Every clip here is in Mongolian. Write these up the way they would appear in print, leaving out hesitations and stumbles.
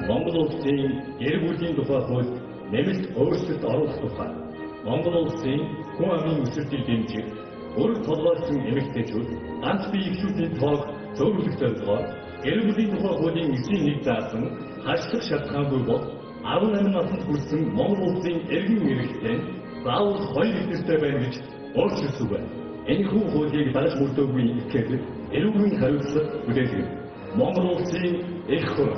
Монгол улсын гэр бүлийн тухай хууль нэмэлт өөрчлөлт оруулах тухай Монгол улсын хүн амын өсөлтийг дэмжих өрг толгойсон эмэгтэйчүүд ганц бие эхлүүдийн тоог зөвлөх зорилгоор гэр бүлийн тухай хуулийн 9-1 заасан хашлах шалтгаангүй бол 18 наснд хүрсэн Монгол улсын эргэн иргэдтэй заавал 2 эднэртэй байна гэж өөрчлөсөн байна. Энэхүү хуулийг дагаж мөрдөөгүй ихээр эрүүгийн хариуцлага хүлээлгэнэ. Монгол улсын их хурл.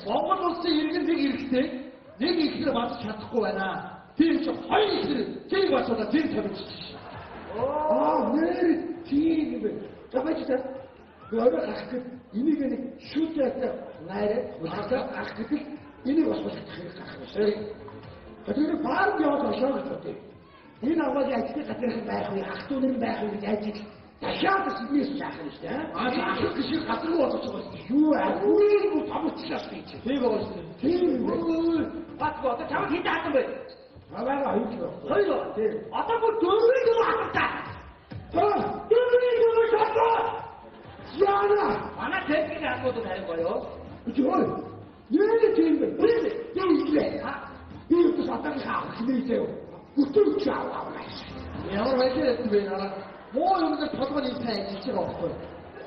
Монгол улсын иргэн нэг хэрэгтэй нэг ихнэр бадж чадахгүй байна. тийм ч хоёр ихэр тэрийг бацаадаа тэр тавьчих. Нэр тийм юм бэ. За байж та. Өөрөө гарах гээд энийг нэг шүүдээг найраад удаа гарах гэдэг энийг бас болох хэрэг гарах байна. Тэр баар яваад очоо гэж бодъё. Энэ аваад ажлын газрын байх уу, ах トゥ нэр байх уу гэж ажил дахиад сэтнээс шаах юм шүү дээ. Ах шиг газар руу олж байгаа шүү. Юу аа, томчлаас би чи. Тийм байгаа шүү. Тийм. Бат одоо чам хэд хатан бэ? Аваа аюул шүү. Хоёроо. Тийм. Одоо бүр дөрвийг юу хатаа? Дөрвийг юу хатаа? Яна. Манай техник агуулдаг харин гоё. Үгүй. Нэр тийм бэ? Юу ийлээ? Би юу сатан хаа хэмээсэй. Үтүүч аваа. Ямар байдлаар бэ наа? Муу юмд толгойн сайн ажиллаж байгаа байхгүй.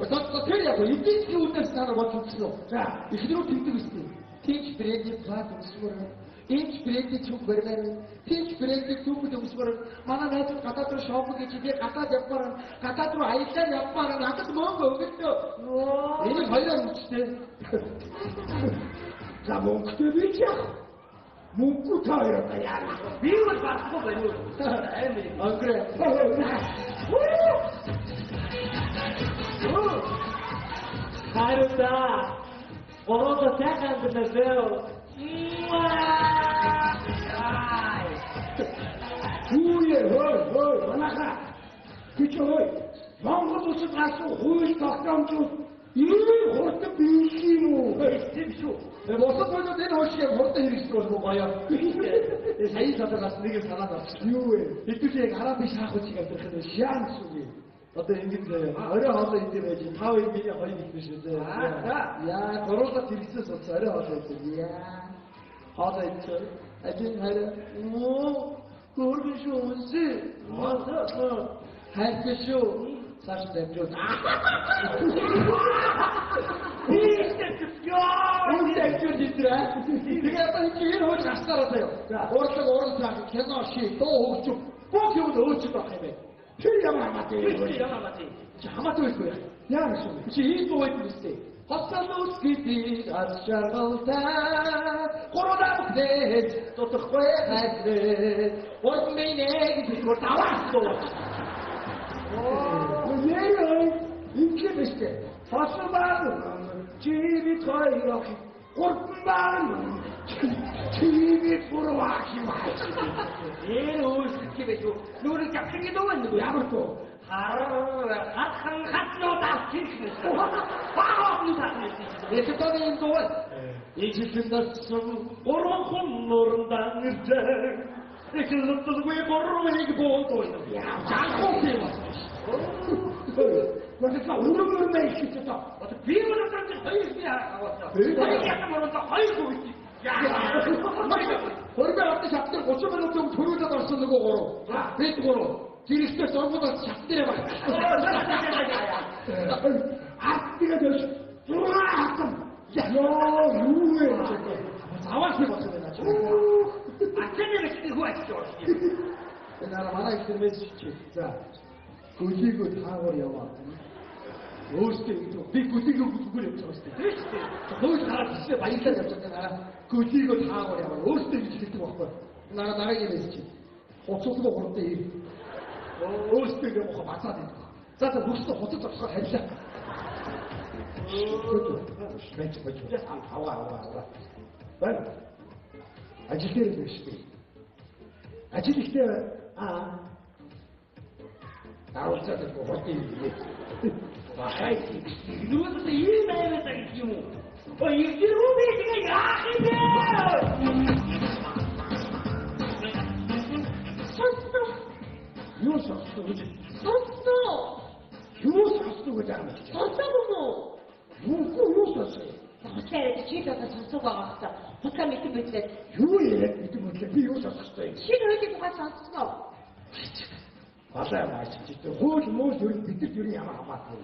Одоо тэр яг эдийн засгийн үнээс танаа бодож үзсэн үү? За, эхнэрүү тэгдэг үстэй. Тийч брендийн плат өмсмөр, ийч брендийн чүг барьмаар, тийч брендийн түүхд өмсмөр. Манай найз гадаад руу шопинг гэж би гадаад явмаар, гадаад руу аялал явмаар надад мөнгө өгөлтөө. Энэ хоёроо үстэй. За мөнгөтэй би яах? Мөнгө таараа яана. Би бол багхгүй байна уу? Аймаа. Ангрэ. Хайрта. Орото сайхан дэнэсээ. Хүүе хой манаха. Кичой. Монгол улсад гарсан хууль тогтоомжууд ийм хурдан биелэх юм уу? Тийм шүү. Босод болоод энэ хошиг хурдан хэрэгжих бол гоё. Сая сатагаас нэг юм санаад авчих. Юу вэ? Хэдүүлээ яг хараа биш хаах үчиг авчих юм шаан шүү. Одоо ингэж орой хоолой идэх байж тав их миний хоёр их биш үү? Яа, гуруулаад хэрэгцээс болсон орой хоолой идэх. Яа. Хоолой идэх. Ажин хараа. Гөргөн шүү үнсээ. Хайртай шүү. Цааш дамжуул. Үнэхээр дитрээ. Тэгээд одоо энэ хөөж гастараа заяа. Урлаг кино ши дуу хөгжим. Бүх юм өөрчлөлт байх юм байна. Тэр ямар хамаатай юм. Хамаатай байхгүй. Яа шүү. Чи ийм дуу байдаг үстэй. Хоцолос гэдэг аз жаргалтай коронавирус тотхгүй хайртай. Урминэг гэж таваас дуу. Нэрээ ингээд биштэй. Фасбаар чивит хоёрох гурван чивит бүрвах юм аа. Өөрсдөө гэж нүрийг авчих юм уу? Ямар тоо? Хархан хатнууд авчих. Баах нь тань. Эцэдээ энэ дуу. Ижлэндээс гурван хүн нурандан ирдэг. Эхлэлтгүй гурвыг боодоо. Яа, жаахуу юм. Wat урмөр мэй гэж одоо. Одоо би өнөөдөр хоёр би аваад. Хоёр яг мөрөнд хоёр бүгд. Яа. Хөргөө авч шатар 30 минутын төрүүлээд орсон нөгөө гурав. Бид гурав. Зэрэгтэй зургуудаас шатараа баг. Аттига дэш. Зураа хатсан. Яа, юу вэ? Аваад би болсон байна. Аттига ихтэй хөөж шүү. Энэ манай ихтэрмээс чи. За. Гөлийгөө таагаар яваа. Өөртөө би гөлийгөө бүтгэр явж байгаа шүү дээ. Хөөж хараад тийшээ баярлаад явж байгаа. Гөлийгөө таагаар яваа. Өөртөө гэж хэлдэг байхгүй. Дараагийн мэс чи. Хуцуулгүй гуравтай ир. Өөртөө юм уу бацаад байдаг. За бүгд хуцаж авах харьлаа. Бэж. Аваа. Байна. Ажил дээр биш үү? Ажил ихтэй Аулцаад бохот юм. Бахай. Нүрээс ийм байгаад юм уу? Ой, ирүү би тэгээ яах юм бэ? Сонсно. Юу сонсно гэж? Сонсно. Юу сонсно гэж юм бэ? Сонсно уу? Юу сонсно? Хоцтой чи одоо сонсог байгаа хта. Хоцтой мэдэн битлээ. Юу яриад мэдэн битлээ? Би юу сонссон юм? Чи өөрийн тухай сонссноо? Алаа маачиж хууль муу юу бидэд юу ямар хамаатай.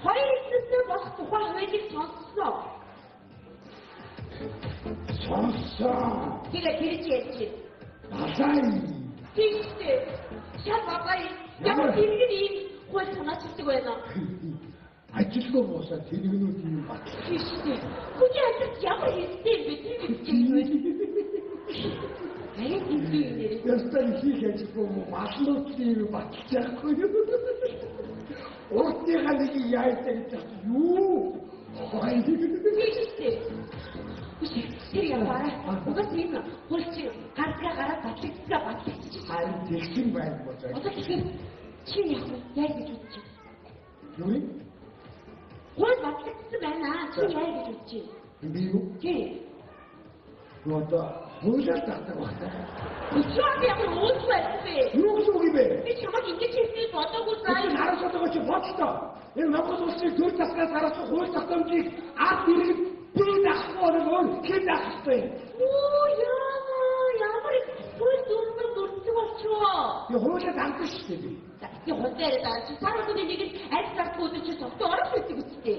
Хоёр хэсэгтэй болох тухай хуулийг сонссноо. Сонссон. Тэгээ тэр чи ярьж байна. Алаа. Тийшээ. Шат бабай. Ямар тиймэр ийм хууль санаачдаг байна. Ажилгүй боосоо тэргэнүүд юм бат. Тийшээ. Хүчээ ажил ямар хэстэй бэ тийм юм бэ? Харин хийх ажилгүй малнуудлын баталж яахгүй юу? Уртныхаа нэг яайдаг гэж юу? Хой. Тийшээ. Тэр яваарай. Угаас ийм хөлч гаргаа гараад батлагчиж. Харин тэгсэн байх болоо. Одоо тэгэхээр чи яг яа гэж бодож байна? Юу юм? Хөл батлагчсан байна. Чи яа гэж бодож байна? Би юу? Чи Одоо хуулиар татдаг байна. өчигдөр ямар ууч байсан бэ? Юу гэсэн үг юм бэ? Би чамайг ингэж хэлснийг бодоогүй Энэ сайн. харах удаагаа чи бодлоо. Энэ Монгол улсын төр засгаас гаргасан хууль тогтоомжийг ард иргэд би дахгүй бол хэн дах вэ? Оо ямар их хөл дүрмэн дүрцэг болчихоо. Би хуулиар хандсан шүү дээ би. Би хоцороо даа. Саруудын нэг нь аль сартгүй өдөр чи тогтоо орох гэдэг үстэй.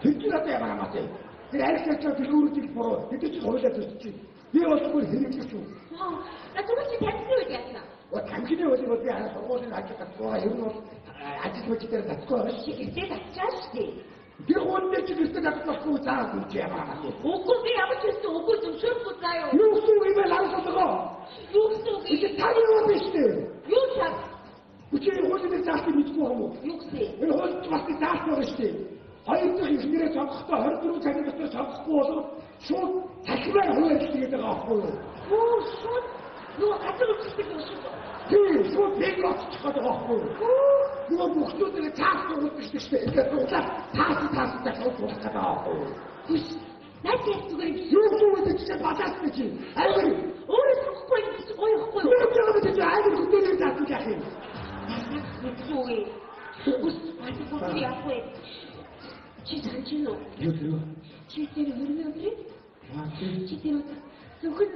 Тэр чинь одоо ямар амаатай. Тэр арилгаач дэлгүүрүүдийг буруу. Тэд чи хуулиар төсчих. Би болсгүй хэрэглэж шүү. На түр чи таньсан үед яасан. Тамхины хуулийг бол би сургуулийн ажил татгаа. Ер нь бол ажил мөчдөр татгаа байна. Чи гэртээ татчаа шүү дээ. Тэр хуулиар чи гэртээ татахгүй заа гэж ямар амаатай. Үгүй би ямар ч гэсэн үгүй зөвшөөрөхгүй заа юу. Юу гэсэн үг юм бэ харахгүй. Юу гэсэн үг Чи юм? тань юу биш үү? Юу цаа? Үчиг хуулиар заах юм мэдгүй юм уу? Юу гэсэн? Энэ хууль бас заах байгаа шүү дээ. Хоёр дахь ихнэрээ сонгохдоо 24 цагийн дотор сонгохгүй бол шууд захираа хуваалцдаг байгаа аахгүй юу? Оо шууд юу газар үсдэг юм шиг. Тийм, шууд бэг очих гэдэг аахгүй юу? Нөгөө бүхнүүдээ цаас өгүүлдэг шүү дээ. Тэгээд дуусаад таатай шууд болох гэдэг аахгүй юу? Хүс. Наач яг зүгээр юм. Юу гэдэг чинь баталдаг чи. Айгүй. Өөрөө сонгохгүй гэж гоёхгүй юу? Юу гэдэг чи айгүй хөтөлөөр заах яах юм? Үгүй. Үгүй. Баталгүй яахгүй. Чи санчино. Юу? Чи тэр хөрмөө өдрөө? Чи тэр зөвхөн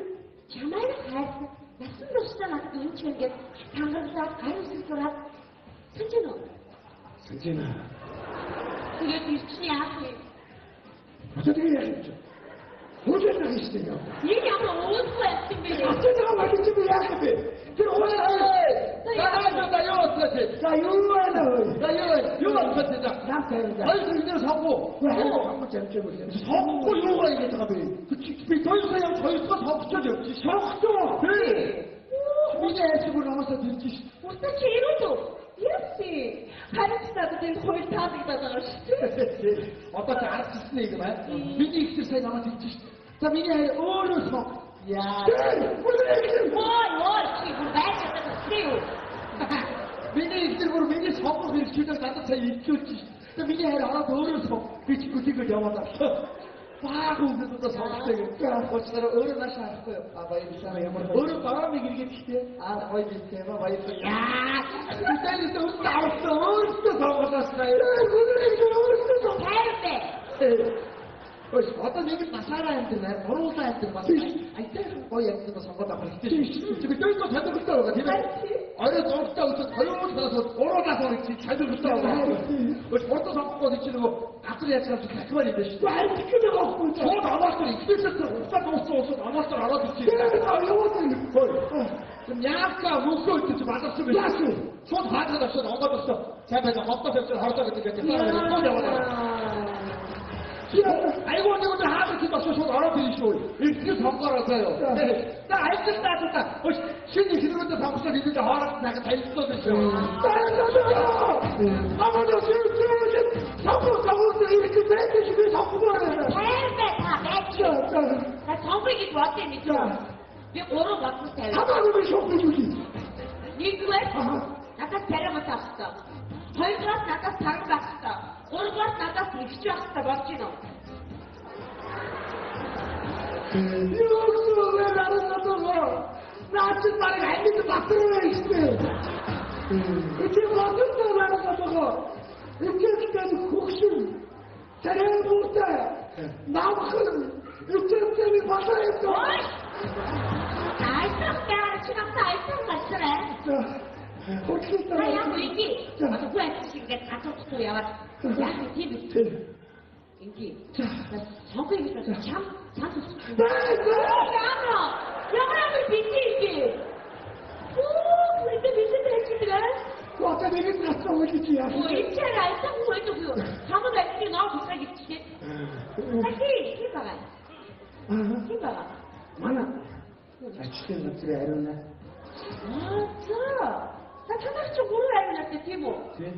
чамайг хайсан. Насан туршдаа надад юм ч ингээд тангаралаад хариуцлага сураад санчино. Санчина. Тэгээд ирчний яах вэ? Одоо тэгээ яах юм? Хуулиар нах шүү дээ. Нэг ямар уухгүй байсан бэ? Атайгаа магич би яах вэ? Тэр хуулиар 나 요었지. 자, 유명하다. 나 요었지. 남편이다. 아니 그냥 사고. 왜 한번 점점을 사고 요가 이게 잠깐만. 그 더 이상 저희가 더 붙여줘. 석도. 네. 이제 애쓰고 남아서 듣지. 어떻게 이러죠? 역시 가르치다들 거의 다 믿어잖아. 어떻게 알았으니 이거만. 미니 익스사이 남아 듣지. 자 미니 어려서. 야. 뭘 지금 말했다고 그래요. 미니 익스로 미니 성공 일주일 나도 잘 일주일지. 자 미니 하나 더 어려서. 그 친구 지금 영화다. 막 웃으면서 성공되게. 벌써 어른하시 할 거예요. 아, 어른 바람이 길게 피대. 아, 거의 비슷해. 봐, 야, 그때 또 나왔어. 어렸어, 성공했어요. 잘돼. 어떤 얘기 다 살아야 했는데, 내가 걸어오다 했더니, 막, 아이, 때는 거의 약간 성공하다 그랬지. 지금 떼서 잘 듣겠다고, 가 아니, 또 없다, 걸어오고 살아서, 걸어가서 그랬지. 잘 듣겠다고. 벌써 성공하고 있지는 거, 가끔이 약간 좀 가끔하니 돼. 말 지켜내가 없고. 저 남았더니, 이때부터 없다고 없어, 남았더 알아듣지. 내가 영어는 좀 약간 묶을 때좀 맞았으면. 야수. 손 반사졌어, 넘어졌어. 제가 없다 했더니, 하루다 그때 아이고, 언니, 오늘 하루 기봤어. 손 알아들이시오. 이렇게 성과라서요. 나 알겠다. 신이 기도는데 방구석 있는데 하루 내가 다 있었는데. 아마도 지금 성공 이렇게 매주시고 성공을 잘돼 다 매치. 나 정백이 좋았대 좀. 왜 걸어 갖고 돼? 하나님의 성공이지. 니구에 나가 데려가 탔어. 벌그라스 나가 다른 갔어. 오르그라스 나가 비추 왔어 멋지노. 이거 왜 나를 놔둬서 나 아침 말에 알리도 막 들어가 있어. 이렇게 와서 나를 놔둬서 이렇게 기다리는 곡심 잘해야 못해. 남은 육체적인 화사했어. 알짱 지금도 알짱 맞추래. 어떻게 나 야, 인기. 나도 후회 주신게 다 쳤어, 야. 야, TV. 인기. 나 성격이니까 참 영어를 비치지. 오, 그런데 무슨 대치들아? 아까 내가 갔어, 어디지야? 인체를 알짱 보여주고, 방금 날씨 너무 못하겠지. 다시, 힘봐봐. 힘봐봐. 많아. 주된 것들이 알았나? За танах чи 3 аймагтай тийм үү? Тийм.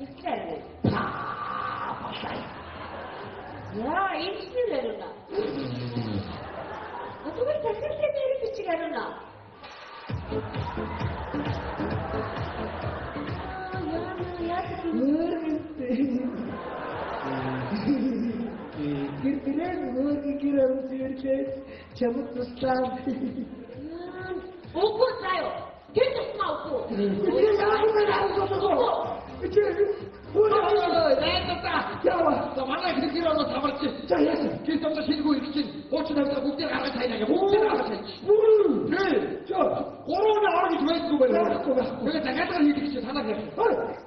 Ихлээр. Яа, инженер ярина. Тэгвэл захирлын нэр бичиг ярина. Гэрээ нөгөө гэр амсэрчээ чамд туслаа. Үгүй заяа. Тэр тусмаа үгүй. Яах вэ наасаа? манай гэр орно тамарч. За яасан? Гэр дотор шингүү их чинь. Хуучин тавьсан бүгдээ гаргаж тайнаа гэх. Бүгдээ гаргаж тайна. Тий. За, Гурван ор гэж байдгүй байна. байхгүй. Тэгээ дахиад хийх чинь танаа гэх.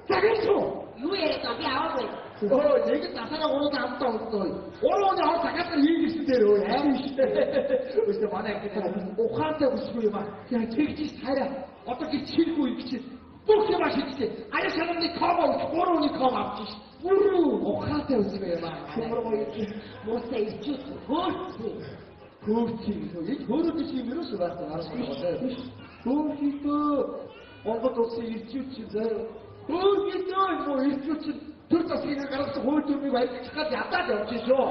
Загаж уу? Юу яриад би аваагүй. Яг насаараа гурван амтаа өгдөө. Гурван ор дахиад хийх гэсэн дээр өө хайр штэ. Үстэ манай гэр ухаантай өсгүй юм аа. Яг тэгж хайраа. Одоо гэж шингүү их чинь. Бүх юм ашигтай. Аяа санамны комоо, гурваны ком авчих. Бүрүү ухаантай өсгөө юм аа. Мостой ирчүүс хөөцөө. Хөөцөө. Яг хөрөд чинь юус байхгүй аргагүй. Хөөцөө. Монгол улсын ирчүүд чинь заяа. Хөөцөө ирчүүд чинь төр засгийг гаргасан хөөцөөнийг барьчих гад ядаад явж шүү.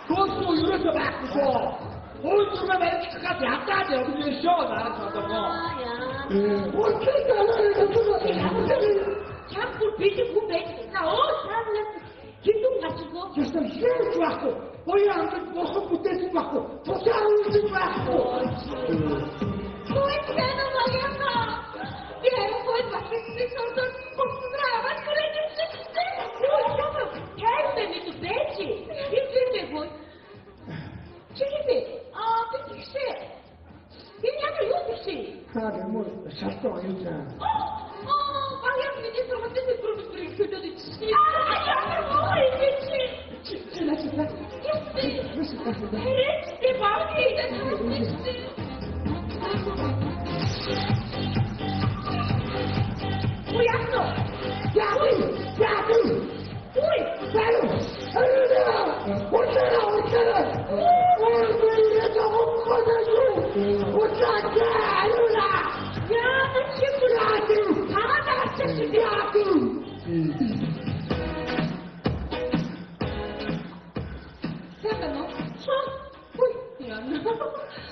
Хөөцөө юусоо байхгүй шүү. Хөөцөө барьчих гад ядаад явж шүү. Нарах одоогоо. Чампур бичих хүн байсан. Саалаа хинтүү гачгүй. Ястаа шийдэж байхгүй. Боёо амт бохон бүтээсэн байхгүй. Тусаа үлдэж байхгүй. Ой, тэна магиака. Я хой басны сордон пострава крэдитчик. Ой, чама. Кайфе ми тут бэчи. Идите бой. Чиги. Битишэ. Яна юу бишэ? Хаа мөр шалтгаан аюултай. Багяа миний сургалтын профессорыг хөдөөд ичсэн. Ой, бишэ. Хэрэгтэй багий дэвчээ. Ой, ясно. Яагүй. Ой, Салу.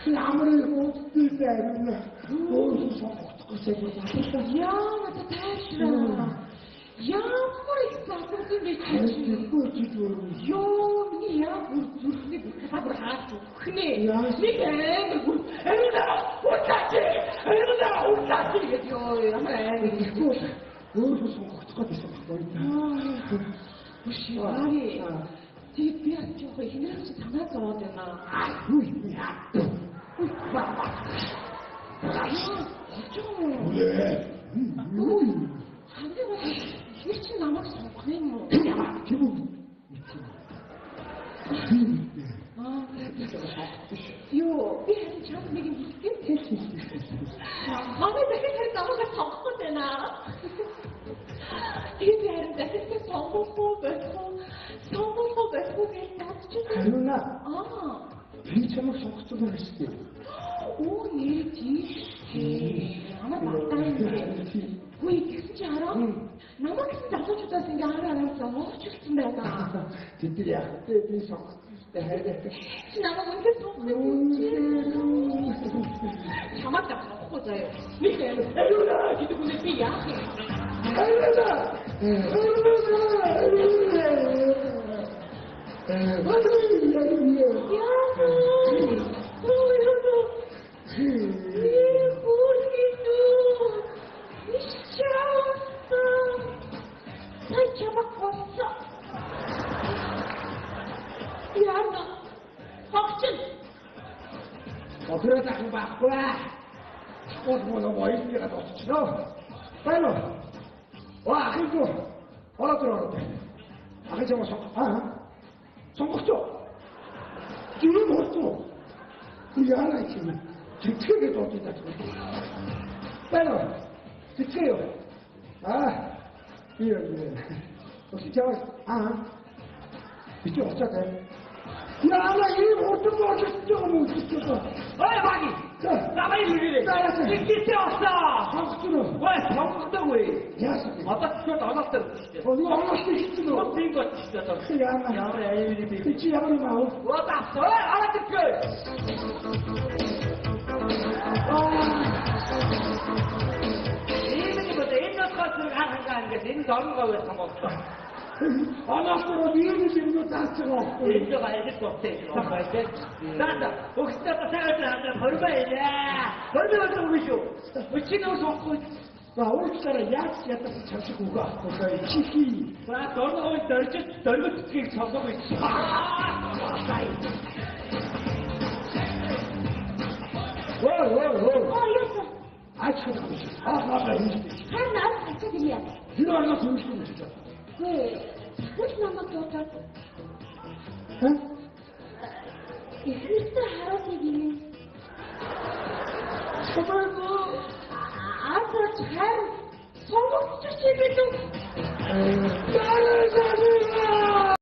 Ямар үгтэй байна. Өөс сонгохгүй Яа, таашраа. Ямар их сассан бэ? Ёо, миний яа зүрхний бухад хаач өгнэ. Нэг амар бүр. Уцаач гэж ёо, ямар ихгүй. Өөс сонгохгүй байсан байхгүй. Ушиари. Тэг би ачаа хинээс танаа зовоод байна. Үгүй яа. Тэр чинь намайг сонгох юм уу? Тийм үү? Юу, би харин чам нэг юм хэлсэн. Манай дахиад намайг сонгохгүй байна. Би харин дахиад сонгохгүй гэж бодчихсон. Харина. Би чамайг сонгоцсон байх шүү дээ. Оо, нэр тийш. Намайг баттай. Үгүй гэсэн чи хараа. Намайг залуучуудаас ингээ хараа сонгож ирсэн байна. Тэд яах вэ? Би сонгоцсон шүү дээ. Хайртай. Чи намайг үнэхээр сонгохгүй. Чамайг сонгохгүй заяа. Нэг аюулаа гэдэг үнэ би яах юм? Оператор ах байхгүй. Ол моно войлгоо дуусчихлоо. Байна уу? Ахиго. Ороод. Ахиж ямаа сонгогчоо. Юу болов? Яана чинь тэтгэгээд бодож байгаа. Байна уу? Тэтгэё. Юу. Өчигдөр бичиж очоод яана ийм урд болж байгаа юм уу? Ой баги. Намайг ирээ. Тэгтээ болоо. Сонгоцсон уу? Ой, сонгохдоггүй. Яасан бэ? Одоо ч оноолтой шүү дээ. Өнөө оноолтой хийсэн үү? Тийм гоч шүү дээ. Ямар аюулгүй би. Чи ямар юм аа? Удаа араад ирээ. Энэ нотхоос харахаа ингээд энэ дорногоо байсан боллоо. Оноолтой юу юм зааж байгаа вэ? Энэ баяж товтэй. Даа, өгсдөө тасаад хадаа хорвоо илээ. Хорвоо болов шүү. Өчигдөр сонгохгүй. За уучлаарай яаж ядах чамшиг үгүй байхгүй чихий. За дорногоо дөржиж дөрвөлтгийг сонгохгүй. Оо. яасан. Ачаа гэж. Аа энэ. Харин наад хацаад ирээ. Тэр орноос үүсгэж гэж байна. Гүй. Хөөс намайг дуудаад. Ха? Ихэнхдээ харуулъя гинэ. Чамаагүй. Ахаач хайр сонгогч чи бид үү?